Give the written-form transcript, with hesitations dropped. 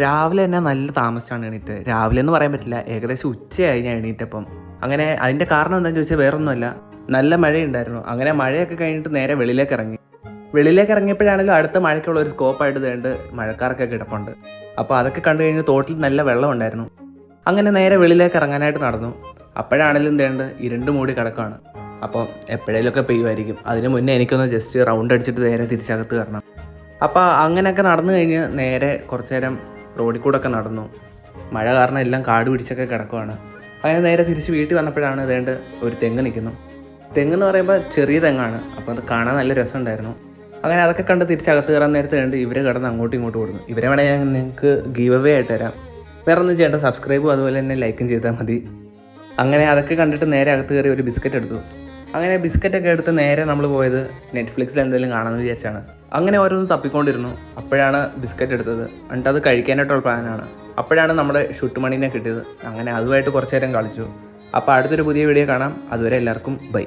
രാവിലെ തന്നെ നല്ല താമസിച്ചാണ് എണീറ്റ്. രാവിലെ എന്ന് പറയാൻ പറ്റില്ല, ഏകദേശം ഉച്ചയായി ഞാൻ എണീറ്റപ്പം. അങ്ങനെ അതിൻ്റെ കാരണം എന്താണെന്ന് ചോദിച്ചാൽ വേറൊന്നുമല്ല, നല്ല മഴയുണ്ടായിരുന്നു. അങ്ങനെ മഴയൊക്കെ കഴിഞ്ഞിട്ട് നേരെ വെളിയിലേക്ക് ഇറങ്ങി. വെളിയിലേക്ക് ഇറങ്ങിയപ്പോഴാണെങ്കിലും അടുത്ത മഴയ്ക്കുള്ള ഒരു സ്കോപ്പായിട്ട് വേണ്ട മഴക്കാരൊക്കെ കിടപ്പുണ്ട്. അപ്പോൾ അതൊക്കെ കണ്ടു കഴിഞ്ഞ് തോട്ടിൽ നല്ല വെള്ളം ഉണ്ടായിരുന്നു. അങ്ങനെ നേരെ വെളിയിലേക്ക് ഇറങ്ങാനായിട്ട് നടന്നു. അപ്പോഴാണെങ്കിലും വേണ്ട ഇരുണ്ട് മൂടി കിടക്കുകയാണ്. അപ്പോൾ എപ്പോഴേലുമൊക്കെ പെയ്യുമായിരിക്കും. അതിന് മുന്നേ എനിക്കൊന്ന് ജസ്റ്റ് റൗണ്ട് അടിച്ചിട്ട് നേരെ തിരിച്ചകത്ത് കയറണം. അപ്പോൾ അങ്ങനെയൊക്കെ നടന്നു കഴിഞ്ഞ് നേരെ കുറച്ച് നേരം റോഡിൽ കൂടെ ഒക്കെ നടന്നു. മഴ കാരണം എല്ലാം കാട് പിടിച്ചൊക്കെ കിടക്കുവാണ്. അങ്ങനെ നേരെ തിരിച്ച് വീട്ടിൽ വന്നപ്പോഴാണ് ഇതേണ്ട ഒരു തെങ്ങ് നിൽക്കുന്നു. തെങ്ങെന്ന് പറയുമ്പോൾ ചെറിയ തെങ്ങാണ്. അപ്പോൾ അത് കാണാൻ നല്ല രസമുണ്ടായിരുന്നു. അങ്ങനെ അതൊക്കെ കണ്ട് തിരിച്ചകത്ത് കയറാൻ നേരത്തെ കണ്ട് ഇവർ കിടന്ന് അങ്ങോട്ടും ഇങ്ങോട്ടും ഓടുന്നു. ഇവരെ വേണേൽ ഞാൻ നിങ്ങൾക്ക് ഗീവ് അവേ ആയിട്ട് തരാം. വേറെ ഒന്നും ചെയ്യേണ്ട, സബ്സ്ക്രൈബും അതുപോലെ തന്നെ ലൈക്കും ചെയ്താൽ മതി. അങ്ങനെ അതൊക്കെ കണ്ടിട്ട് നേരെ അകത്ത് കയറി ഒരു ബിസ്ക്കറ്റ് എടുത്തു. അങ്ങനെ ബിസ്ക്കറ്റൊക്കെ എടുത്ത് നേരെ നമ്മൾ പോയത് നെറ്റ്ഫ്ലിക്സിൽ എന്തെങ്കിലും കാണാമെന്ന് വിചാരിച്ചാണ്. അങ്ങനെ ഓരോന്ന് തപ്പിക്കൊണ്ടിരുന്നു. അപ്പോഴാണ് ബിസ്ക്കറ്റ് എടുത്തത്. എന്നിട്ട് അത് കഴിക്കാനായിട്ടുള്ള പ്ലാനാണ്. അപ്പോഴാണ് നമ്മുടെ ഷുട്ടുമണീനെ കിട്ടിയത്. അങ്ങനെ അതുമായിട്ട് കുറച്ച് നേരം കളിച്ചു. അപ്പോൾ അടുത്തൊരു പുതിയ വീഡിയോ കാണാം. അതുവരെ എല്ലാവർക്കും ബൈ.